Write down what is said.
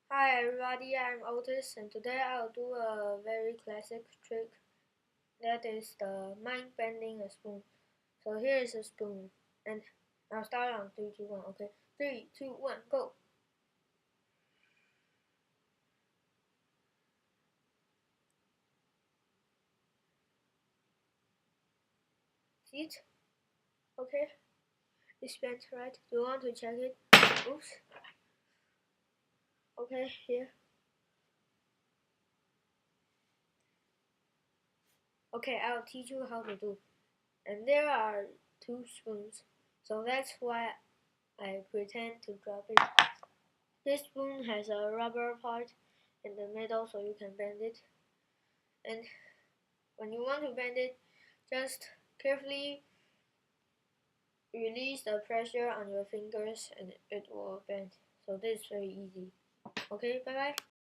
Hi everybody, I'm Otis and today I'll do a very classic trick, that is the mind bending a spoon. So here is a spoon and I'll start on 3, 2, 1, okay? 3, 2, 1, go! See it? Okay? It's bent, right? Do you want to check it? Oops. Okay, here. Okay, I'll teach you how to do. And there are 2 spoons, so that's why I pretend to drop it. This spoon has a rubber part in the middle so you can bend it. And when you want to bend it, just carefully release the pressure on your fingers and it will bend. So this is very easy. Okay, bye bye.